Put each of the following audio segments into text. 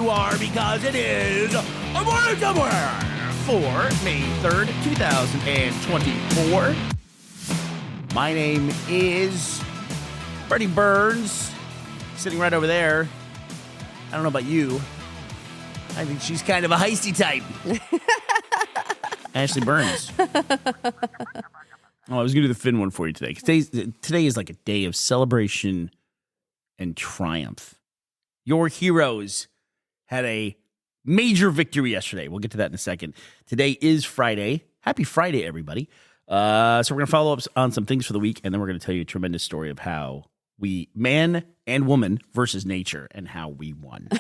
you are because it is a morning somewhere for May 3rd, 2024. My name is Freddie Burns, sitting right over there. I don't know about you. I think she's kind of a heisty type. Ashley Burns. Oh, I was going to do the Finn one for you today. Today is like a day of celebration and triumph. Your heroes had a major victory yesterday. We'll get to that in a second. Today is Friday. Happy Friday, everybody. So we're going to follow up on some things for the week, and then we're going to tell you a tremendous story of how we, man and woman versus nature, and how we won.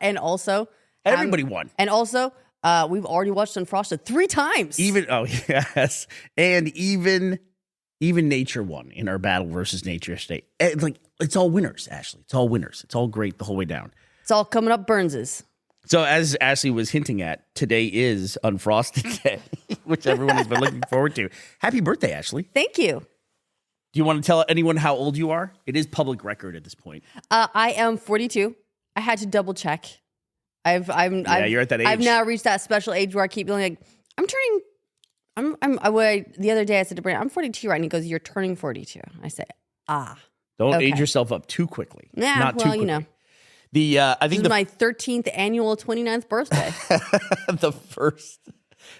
And also, everybody won. And also, we've already watched Unfrosted 3 times. Yes. And even nature won in our battle versus nature yesterday. It's all winners, Ashley. It's all winners. It's all great the whole way down. It's all coming up Burns's. So as Ashley was hinting at, today is Unfrosted Day, which everyone has been looking forward to. Happy birthday, Ashley. Thank you. Do you want to tell anyone how old you are? It is public record at this point. I am 42. I had to double check. You're at that age. I've now reached that special age where I keep feeling like the other day I said to Brandon, I'm 42, right? And he goes, you're turning 42. I say, Don't okay. age yourself up too quickly. Yeah, Not too quickly. you know. I think this is my 13th annual 29th birthday.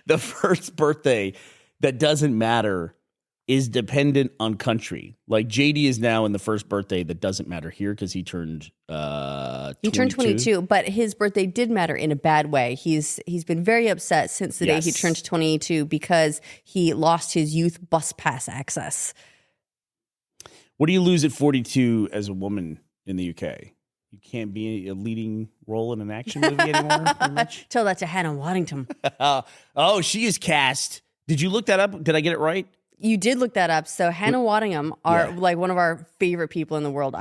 the first birthday that doesn't matter is dependent on country. Like JD is now in the first birthday that doesn't matter here because he turned 22. He turned 22, but his birthday did matter in a bad way. He's been very upset since the day he turned 22 because he lost his youth bus pass access. What do you lose at 42 as a woman in the UK? You can't be a leading role in an action movie anymore, pretty much? Tell that to Hannah Waddington. She is cast. Did you look that up? Did I get it right? You did look that up. So Hannah Waddingham are like one of our favorite people in the world.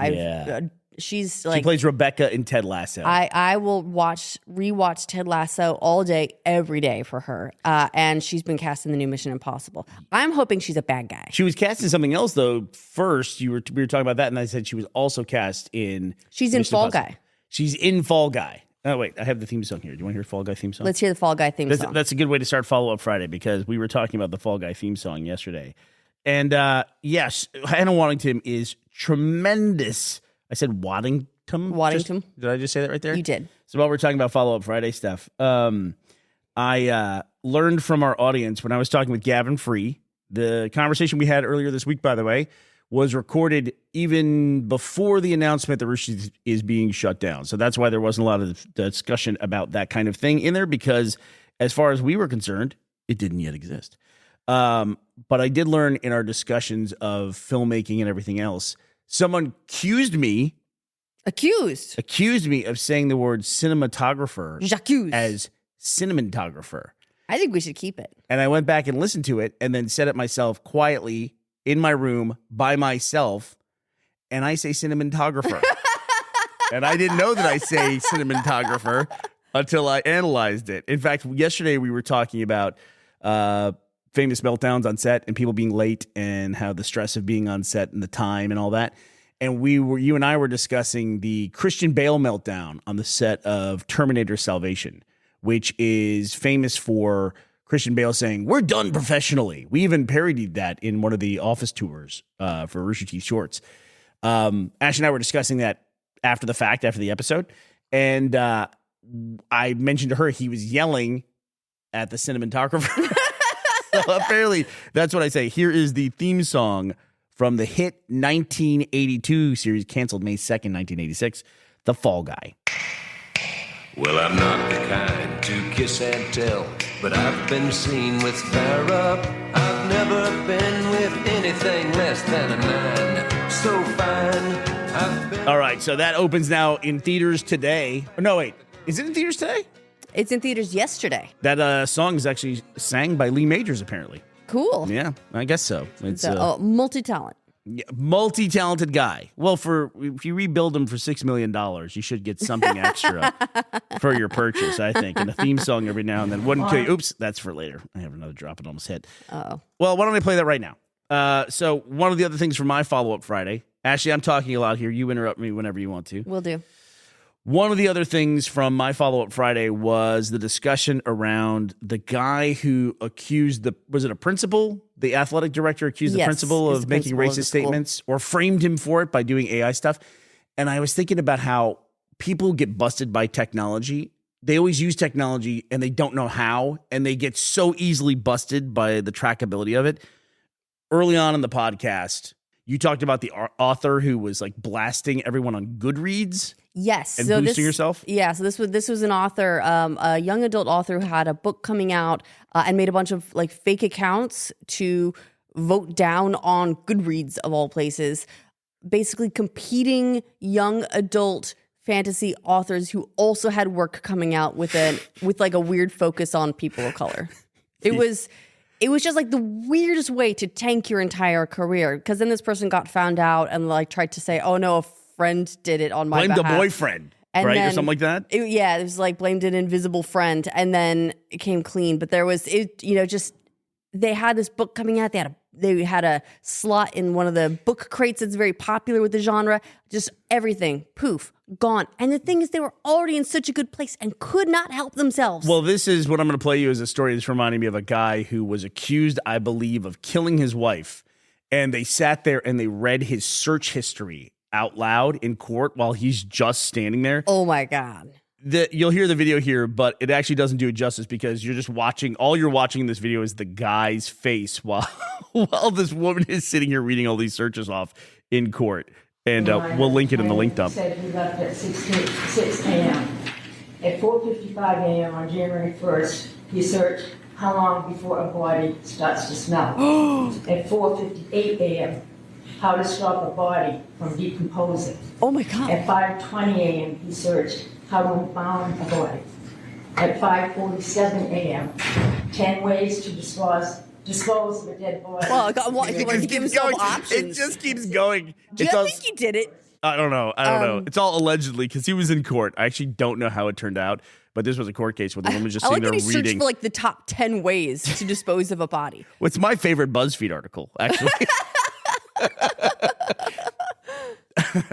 She plays Rebecca in Ted Lasso. I will rewatch Ted Lasso all day, every day for her. And she's been cast in the new Mission Impossible. I'm hoping she's a bad guy. She was cast in something else though. First, we were talking about that, and I said she was also cast in. She's in Fall Guy. She's in Fall Guy. Oh wait, I have the theme song here. Do you want to hear Fall Guy theme song? Let's hear the Fall Guy theme song. That's a good way to start Follow Up Friday because we were talking about the Fall Guy theme song yesterday. And yes, Hannah Waddingham is tremendous. I said Waddington. Did I just say that right there? You did. So while we're talking about Follow Up Friday stuff, I learned from our audience when I was talking with Gavin Free. The conversation we had earlier this week, by the way, was recorded even before the announcement that Rooster Teeth is being shut down. So that's why there wasn't a lot of discussion about that kind of thing in there because as far as we were concerned, it didn't yet exist. But I did learn in our discussions of filmmaking and everything else, someone accused me of saying the word cinematographer as cinematographer. I think we should keep it. And I went back and listened to it and then said it myself quietly in my room by myself, and I say cinematographer. And I didn't know that I say cinematographer until I analyzed it. In fact, yesterday we were talking about famous meltdowns on set and people being late and how the stress of being on set and the time and all that. And you and I were discussing the Christian Bale meltdown on the set of Terminator Salvation, which is famous for Christian Bale saying, "We're done professionally." We even parodied that in one of the office tours for Rooster Teeth Shorts. Ash and I were discussing that after the fact, after the episode. And I mentioned to her he was yelling at the cinematographer. So apparently that's what I say. Here is the theme song from the hit 1982 series, canceled May 2nd, 1986, The Fall Guy. Well, I'm not the kind to kiss and tell, but I've been seen with fire up. I've never been with anything less than a 9. So fine. All right, so that opens now in theaters today. No, wait. Is it in theaters today? It's in theaters yesterday. That song is actually sang by Lee Majors, apparently. Cool. Yeah, I guess so. It's multi-talent. Yeah, multi-talented guy. Well, if you rebuild him for $6 million, you should get something extra for your purchase, I think. And a theme song every now and then. Wouldn't tell you, oops, that's for later. I have another drop. It almost hit. Uh-oh. Well, why don't I play that right now? So one of the other things for my follow-up Friday, Ashley, I'm talking a lot here. You interrupt me whenever you want to. Will do. One of the other things from my follow-up Friday was the discussion around the guy who accused was it a principal? The athletic director accused the principal of making racist statements or framed him for it by doing AI stuff. And I was thinking about how people get busted by technology. They always use technology and they don't know how, and they get so easily busted by the trackability of it. Early on in the podcast, you talked about the author who was like blasting everyone on Goodreads. Yes. And boosting yourself? Yeah. So this was an author, a young adult author who had a book coming out and made a bunch of like fake accounts to vote down on Goodreads of all places, basically competing young adult fantasy authors who also had work coming out with like a weird focus on people of color. It was just like the weirdest way to tank your entire career, because then this person got found out and like tried to say, oh no, a friend did it on my behalf. Blamed a boyfriend, and right? Then, or something like that? It was like blamed an invisible friend, and then it came clean. But there was, they had this book coming out. They had a slot in one of the book crates that's very popular with the genre. Just everything, poof, gone. And the thing is, they were already in such a good place and could not help themselves. Well, this is what I'm going to play you as a story that's reminding me of a guy who was accused, I believe, of killing his wife. And they sat there and they read his search history out loud in court while he's just standing there. Oh, my God. You'll hear the video here, but it actually doesn't do it justice because you're just watching. All you're watching in this video is the guy's face while this woman is sitting here reading all these searches off in court. And we'll link it in the link dump. Said he left at 6 a.m. At 4:55 a.m. on January 1st, he searched how long before a body starts to smell. At 4:58 a.m., how to stop a body from decomposing. Oh my God. At 5:20 a.m., he searched how to unbound a body. At 5:47 a.m., 10 ways to dispose of a dead body. Well, he wanted to give himself options. It just keeps going. Do you think he did it? I don't know. It's all allegedly because he was in court. I actually don't know how it turned out, but this was a court case where the woman just sitting there reading. I like that he searched for like the top 10 ways to dispose of a body. What's my favorite BuzzFeed article, actually.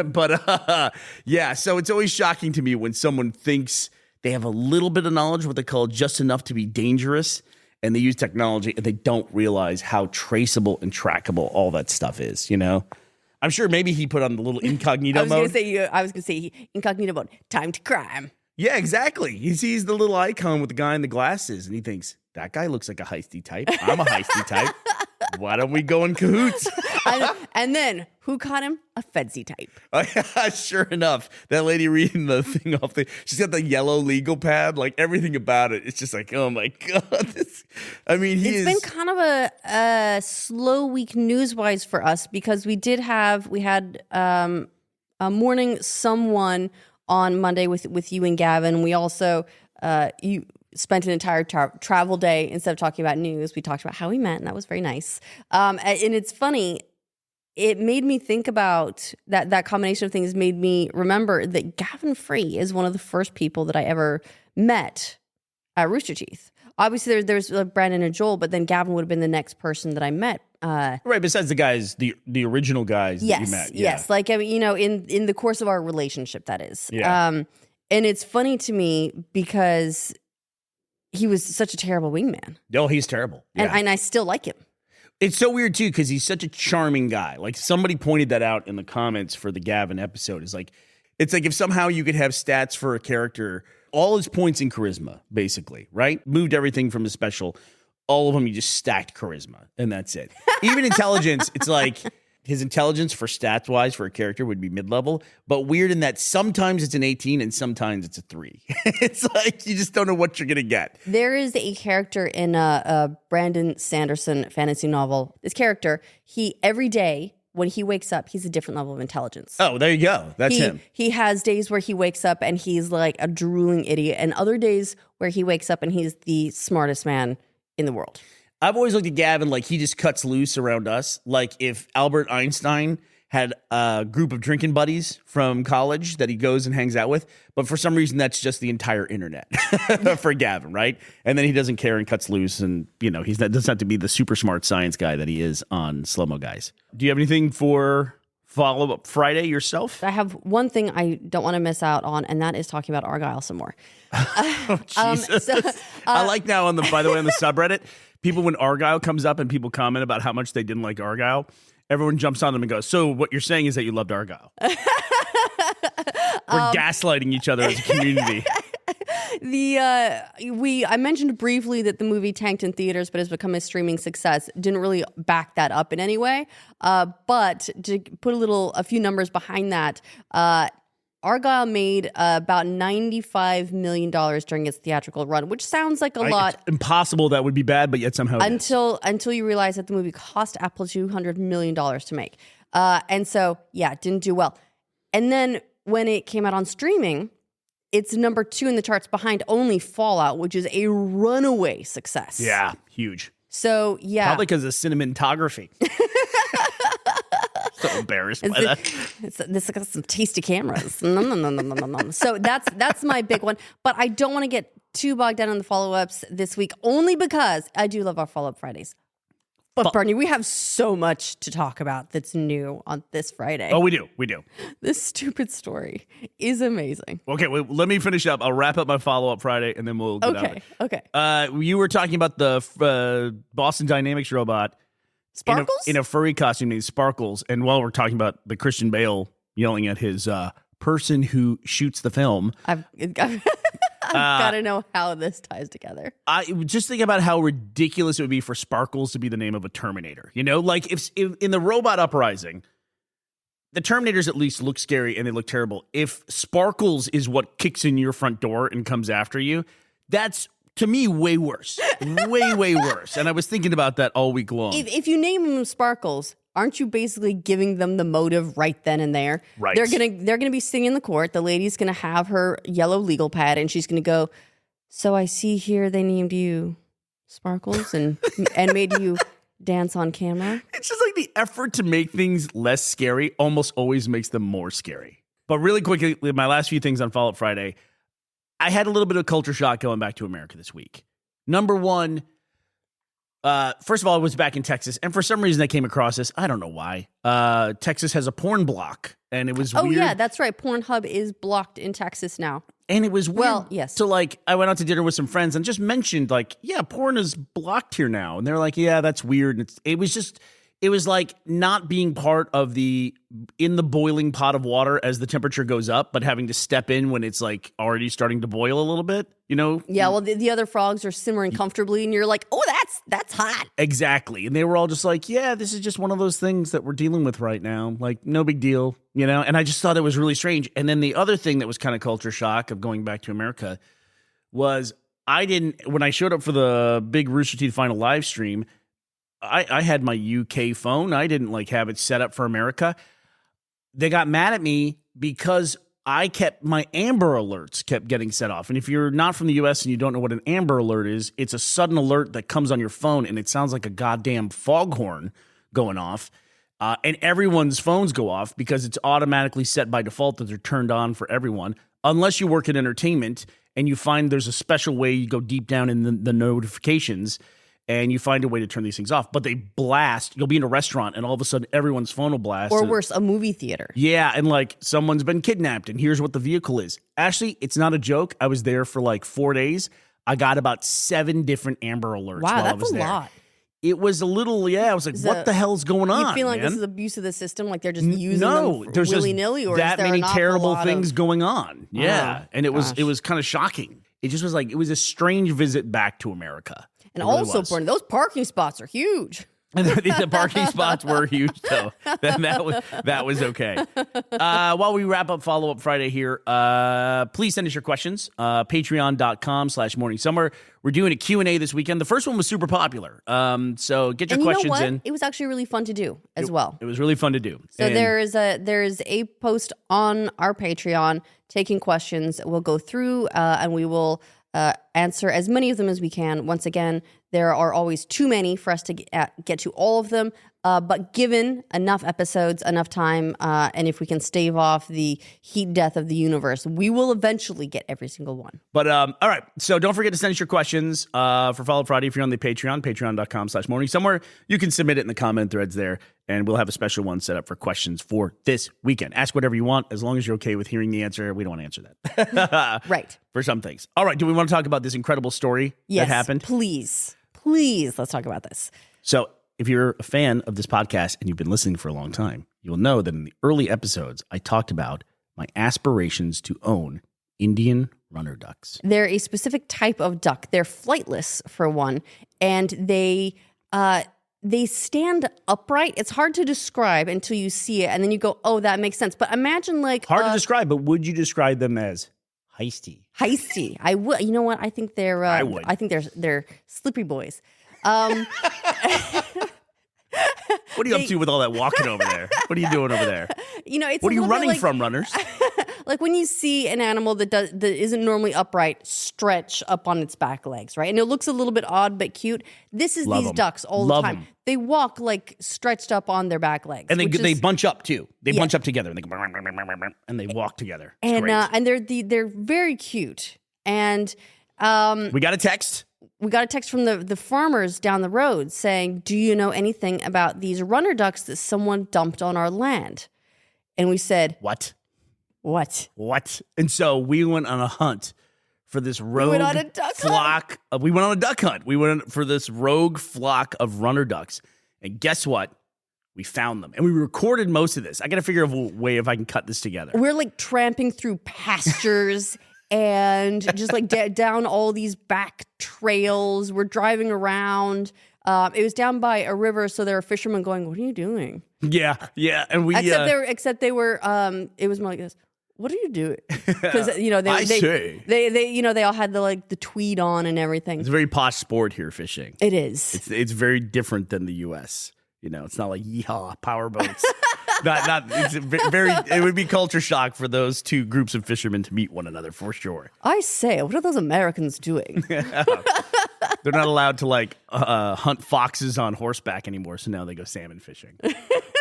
But yeah, so it's always shocking to me when someone thinks they have a little bit of knowledge, what they call just enough to be dangerous, and they use technology and they don't realize how traceable and trackable all that stuff is, you know? I'm sure maybe he put on the little incognito mode. I was going to say incognito mode, time to crime. Yeah, exactly. He sees the little icon with the guy in the glasses and he thinks, that guy looks like a heisty type. I'm a heisty type. Why don't we go in cahoots? And then, who caught him? A Fedsy type. Sure enough, that lady reading the thing off she's got the yellow legal pad, like everything about it. It's just like, oh my God. It's been kind of a slow week news-wise for us because we had a morning someone on Monday with you and Gavin. We also, you spent an entire travel day. Instead of talking about news, we talked about how we met, and that was very nice. And it's funny, it made me think about that combination of things made me remember that Gavin Free is one of the first people that I ever met at Rooster Teeth. Obviously, there's Brandon and Joel, but then Gavin would have been the next person that I met. Right, besides the guys, the original guys that you met. Yeah. Yes, like, I mean, in the course of our relationship, that is. Yeah. And it's funny to me because he was such a terrible wingman. Oh, he's terrible. Yeah. And I still like him. It's so weird, too, because he's such a charming guy. Like, somebody pointed that out in the comments for the Gavin episode. It's like if somehow you could have stats for a character, all his points in charisma, basically, right? Moved everything from his special. All of them, you just stacked charisma, and that's it. Even intelligence, it's like his intelligence for stats-wise for a character would be mid-level, but weird in that sometimes it's an 18 and sometimes it's a 3. It's like you just don't know what you're going to get. There is a character in a Brandon Sanderson fantasy novel. This character, every day when he wakes up, he's a different level of intelligence. Oh, there you go. That's him. He has days where he wakes up and he's like a drooling idiot, and other days where he wakes up and he's the smartest man in the world. I've always looked at Gavin like he just cuts loose around us. Like if Albert Einstein had a group of drinking buddies from college that he goes and hangs out with, but for some reason that's just the entire internet for Gavin, right? And then he doesn't care and cuts loose, and he doesn't have to be the super smart science guy that he is on Slow Mo Guys. Do you have anything for follow-up Friday yourself? I have one thing I don't want to miss out on, and that is talking about Argyle some more. Jesus. I like now by the way, on the subreddit, people, when Argyle comes up and people comment about how much they didn't like Argyle, everyone jumps on them and goes, so what you're saying is that you loved Argyle. We're gaslighting each other as a community. I mentioned briefly that the movie tanked in theaters but has become a streaming success. Didn't really back that up in any way. But to put a few numbers behind that, Argyle made about $95 million during its theatrical run, which sounds like a lot. It's impossible that would be bad, but yet somehow it is. Until you realize that the movie cost Apple $200 million to make. And so, yeah, it didn't do well. And then when it came out on streaming, it's number 2 in the charts behind only Fallout, which is a runaway success. Yeah, huge. So, yeah. Probably because of cinematography. So embarrassed by that. This got some tasty cameras. No. So that's my big one. But I don't want to get too bogged down on the follow-ups this week, only because I do love our follow-up Fridays. But Bernie, we have so much to talk about that's new on this Friday. Oh, we do. This stupid story is amazing. Okay, wait, let me finish up. I'll wrap up my follow-up Friday, and then we'll get out of it. Okay. You were talking about the Boston Dynamics robot. Sparkles? In a furry costume named Sparkles. And while we're talking about the Christian Bale yelling at his person who shoots the film. I've got to know how this ties together. I just think about how ridiculous it would be for Sparkles to be the name of a Terminator. You know, like if in the Robot Uprising, the Terminators at least look scary and they look terrible. If Sparkles is what kicks in your front door and comes after you, that's, to me, way worse. way worse. And I was thinking about that all week long. If you name them Sparkles, aren't you basically giving them the motive right then and there? Right. They're gonna be sitting in the court. The lady's gonna have her yellow legal pad, and she's gonna go, so I see here they named you Sparkles and made you dance on camera. It's just like the effort to make things less scary almost always makes them more scary. But really quickly, my last few things on Fallout Friday, I had a little bit of culture shock going back to America this week. Number one, first of all, I was back in Texas, and for some reason I came across this. I don't know why. Texas has a porn block, and it was weird. Oh, yeah, that's right. Pornhub is blocked in Texas now. And it was weird. Well, yes. So, like, I went out to dinner with some friends and just mentioned, like, yeah, porn is blocked here now. And they're like, yeah, that's weird. And it was like not being part of in the boiling pot of water as the temperature goes up, but having to step in when it's like already starting to boil a little bit, you know? Yeah, well, the other frogs are simmering comfortably, and you're like, oh, that's hot. Exactly. And they were all just like, yeah, this is just one of those things that we're dealing with right now. Like, no big deal, you know? And I just thought it was really strange. And then the other thing that was kind of culture shock of going back to America was when I showed up for the big Rooster Teeth final live stream, I had my UK phone. I didn't like have it set up for America. They got mad at me because my Amber Alerts kept getting set off. And if you're not from the US and you don't know what an Amber Alert is, it's a sudden alert that comes on your phone and it sounds like a goddamn foghorn going off. And everyone's phones go off because it's automatically set by default that they're turned on for everyone. Unless you work in entertainment and you find there's a special way you go deep down in the notifications and you find a way to turn these things off. But they blast. You'll be in a restaurant, and all of a sudden, everyone's phone will blast. Or worse, a movie theater. Yeah, and like, someone's been kidnapped, and here's what the vehicle is. Actually, it's not a joke. I was there for like 4 days. I got about 7 different Amber Alerts while I was there. Wow, that's a lot. It was a little, I was like, what the hell's going on, You feel like man? this is abuse of the system? Like they're just using them there's willy-nilly? Or that is there many terrible things of... going on. Yeah, and it was kind of shocking. It just was like, it was a strange visit back to America. And also, Bernie, those parking spots are huge. The parking spots were huge, though. That was okay. While we wrap up Follow Up Friday here, please send us your questions. Patreon.com/Morning Summer. We're doing a Q&A this weekend. The first one was super popular. So get your questions in. It was actually really fun to do as well. It was really fun to do. So there is a post on our Patreon taking questions. We'll go through and we will answer as many of them as we can. Once again, there are always too many for us to get to all of them. But given enough episodes, enough time, and if we can stave off the heat death of the universe, we will eventually get every single one. But all right, so don't forget to send us your questions for Follow Friday if you're on the Patreon, patreon.com/morning. Somewhere you can submit it in the comment threads there, and we'll have a special one set up for questions for this weekend. Ask whatever you want, as long as you're okay with hearing the answer. We don't want to answer that. Right. For some things. All right, do we want to talk about this incredible story Yes, that happened? Please, let's talk about this. So if you're a fan of this podcast and you've been listening for a long time, you'll know that in the early episodes, I talked about my aspirations to own Indian runner ducks. They're a specific type of duck. They're flightless, for one, and they stand upright. It's hard to describe until you see it, and then you go, "Oh, that makes sense." But imagine like Hard to describe, but would you describe them as heisty? heisty. I would. You know what? I think they're. I would. I think they're slippery boys. What are you up to with all that walking over there? What are you doing over there? You know, it's What a are you little bit running like, from, runners? Like when you see an animal that isn't normally upright stretch up on its back legs, right? And it looks a little bit odd but cute. This is Love these 'em. ducks all Love the time. 'em. They walk like stretched up on their back legs, And which they is- bunch up too. They Yeah. bunch up together and they go and they walk together. It's and great. they're very cute. And We got a text. we got a text from the farmers down the road saying, "Do you know anything about these runner ducks that someone dumped on our land?" And we said, What? "What?" And so we went on a hunt for this rogue went on a duck flock. We went on a duck hunt. We went for this rogue flock of runner ducks. And guess what? We found them. And we recorded most of this. I got to figure out a way if I can cut this together. We're like tramping through pastures and just like down all these back trails. We're driving around. It was down by a river, so there were fishermen going, "What are you doing?" Yeah. And we Except they were. It was more like this. What are you doing? Because you know I they see. they all had the tweed on and everything. It's a very posh sport here, fishing. It is. It's very different than the U.S. You know, it's not like yeehaw power boats. It's very. It would be culture shock for those two groups of fishermen to meet one another for sure. I say, what are those Americans doing? They're not allowed to hunt foxes on horseback anymore, so now they go salmon fishing.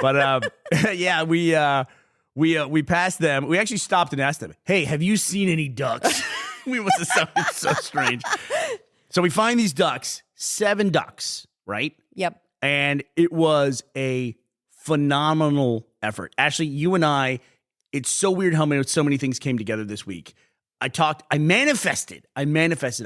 But yeah, we passed them. We actually stopped and asked them, "Hey, have you seen any ducks?" We must have sounded so strange. So we find these ducks, 7 ducks, right? Yep. And it was a phenomenal effort. Ashley, you and I, it's so weird how so many things came together this week. I manifested. I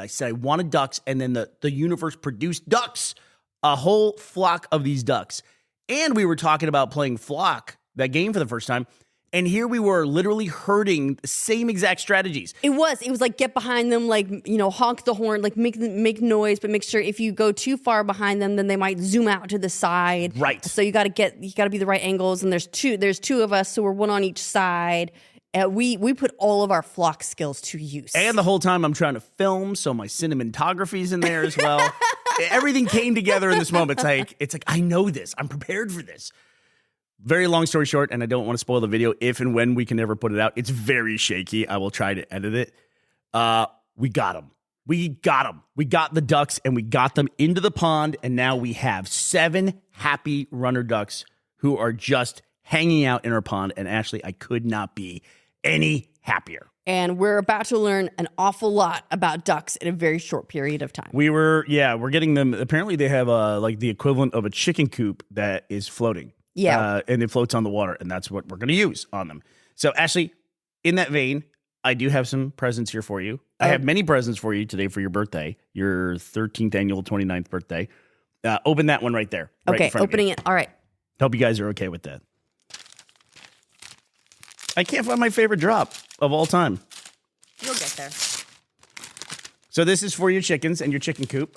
said I wanted ducks, and then the universe produced ducks, a whole flock of these ducks. And we were talking about playing Flock, that game, for the first time. And here we were literally herding the same exact strategies. It was like get behind them, like, you know, honk the horn, like make noise, but make sure if you go too far behind them, then they might zoom out to the side. Right. So you got to be the right angles. And there's two of us, so we're one on each side. We put all of our Flock skills to use. And the whole time I'm trying to film, so my cinematography's in there as well. Everything came together in this moment. It's like I know this. I'm prepared for this. Very long story short, and I don't want to spoil the video if and when we can ever put it out. It's very shaky. I will try to edit it. We got them. We got the ducks, and we got them into the pond, and now we have 7 happy runner ducks who are just hanging out in our pond. And Ashley, I could not be any happier. And we're about to learn an awful lot about ducks in a very short period of time. We're getting them. Apparently, they have the equivalent of a chicken coop that is floating. Yeah. And it floats on the water, and that's what we're going to use on them. So, Ashley, in that vein, I do have some presents here for you. I have many presents for you today for your birthday, your 13th annual 29th birthday. Open that one right there. Right in front of opening you. it. All right. Hope you guys are okay with that. I can't find my favorite drop of all time. You'll get there. So this is for your chickens and your chicken coop.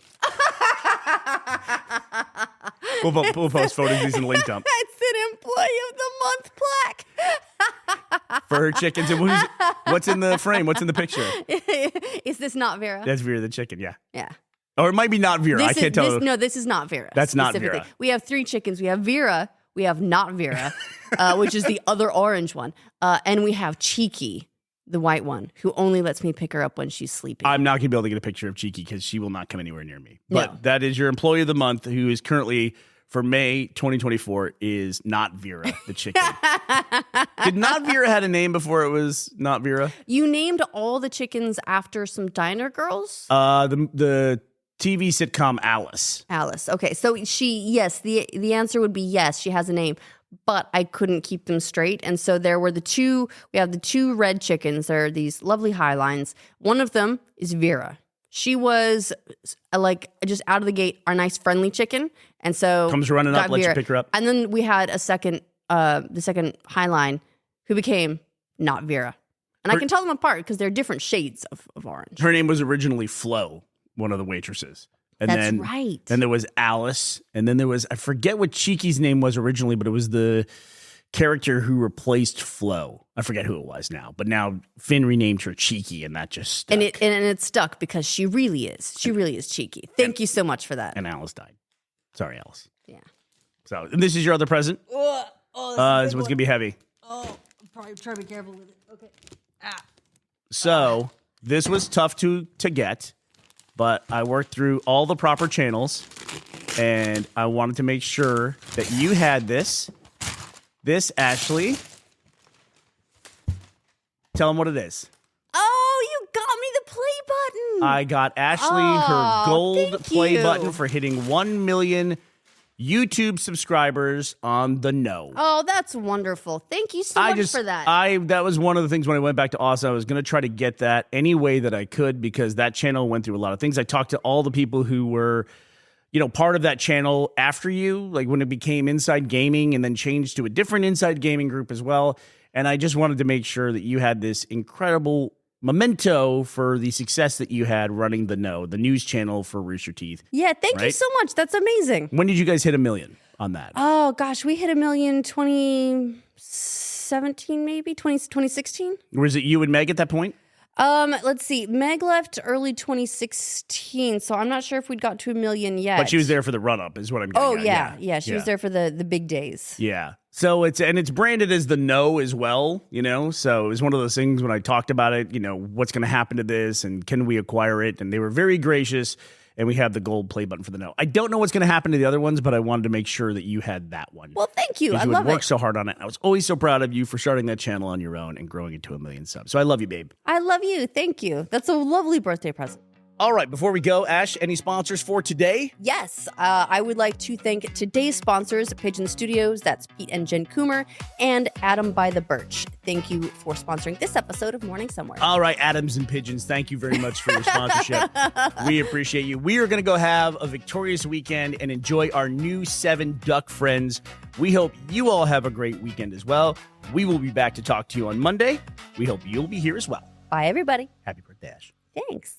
We'll post photos of these in the link dump. It's an Employee of the Month plaque. For her chickens. And what's in the frame? What's in the picture? Is this not Vera? That's Vera the chicken, yeah. Yeah. Or it might be not Vera. I can't tell. No, this is not Vera. That's not specifically. Vera. We have 3 chickens. We have Vera. We have not Vera, which is the other orange one. And we have Cheeky, the white one, who only lets me pick her up when she's sleeping. I'm not going to be able to get a picture of Cheeky because she will not come anywhere near me. But No. that is your Employee of the Month, who is currently for May 2024 is Not Vera, the chicken. Did Not Vera had a name before it was Not Vera? You named all the chickens after some diner girls? The TV sitcom Alice. Alice. Okay, so the answer would be yes, she has a name, but I couldn't keep them straight. And so there were we have the two red chickens. They're these lovely highlines. One of them is Vera. She was just out of the gate, our nice friendly chicken. And so comes running up, lets you pick her up. And then we had the second highline who became Not Vera. And I can tell them apart because they're different shades of orange. Her name was originally Flo, one of the waitresses. And That's right. Then there was Alice. And then there was, I forget what Cheeky's name was originally, but it was the character who replaced Flo. I forget who it was now. But now Finn renamed her Cheeky, and that just stuck. And it stuck because she really is. She really is cheeky. Thank you so much for that. And Alice died. Sorry, Alice. Yeah. So, and this is your other present? Oh, This one's going to be heavy. Oh, I'm probably try to be careful with it. Okay. So, this was tough to get, but I worked through all the proper channels, and I wanted to make sure that you had this. This, Ashley. Tell them what it is. Oh, you got me the play button. I got Ashley her gold thank play you. button for hitting 1 million YouTube subscribers on the No. Oh, that's wonderful. Thank you so much for that. That was one of the things when I went back to Austin. I was going to try to get that any way that I could because that channel went through a lot of things. I talked to all the people who were, part of that channel after you, like when it became Inside Gaming and then changed to a different Inside Gaming group as well. And I just wanted to make sure that you had this incredible memento for the success that you had running the No, the news channel for Rooster Teeth. Yeah, thank you so much. That's amazing. When did you guys hit 1 million on that? Oh, gosh, we hit 1 million 2017, maybe 2016. Was it you and Meg at that point? Let's see. Meg left early 2016, so I'm not sure if we'd got to 1 million yet. But she was there for the run up, is what I'm getting Oh, at. yeah. She was there for the big days. Yeah. So it's branded as the No as well, So it was one of those things when I talked about it, what's going to happen to this and can we acquire it? And they were very gracious. And we have the gold play button for the No. I don't know what's going to happen to the other ones, but I wanted to make sure that you had that one. Well, thank you. I you love would work it. so hard on it. I was always so proud of you for starting that channel on your own and growing it to 1 million subs. So I love you, babe. I love you. Thank you. That's a lovely birthday present. All right, before we go, Ash, any sponsors for today? Yes, I would like to thank today's sponsors, Pigeon Studios, that's Pete and Jen Coomer, and Adam by the Birch. Thank you for sponsoring this episode of Morning Somewhere. All right, Adams and Pigeons, thank you very much for your sponsorship. We appreciate you. We are going to go have a victorious weekend and enjoy our new 7 duck friends. We hope you all have a great weekend as well. We will be back to talk to you on Monday. We hope you'll be here as well. Bye, everybody. Happy birthday, Ash. Thanks.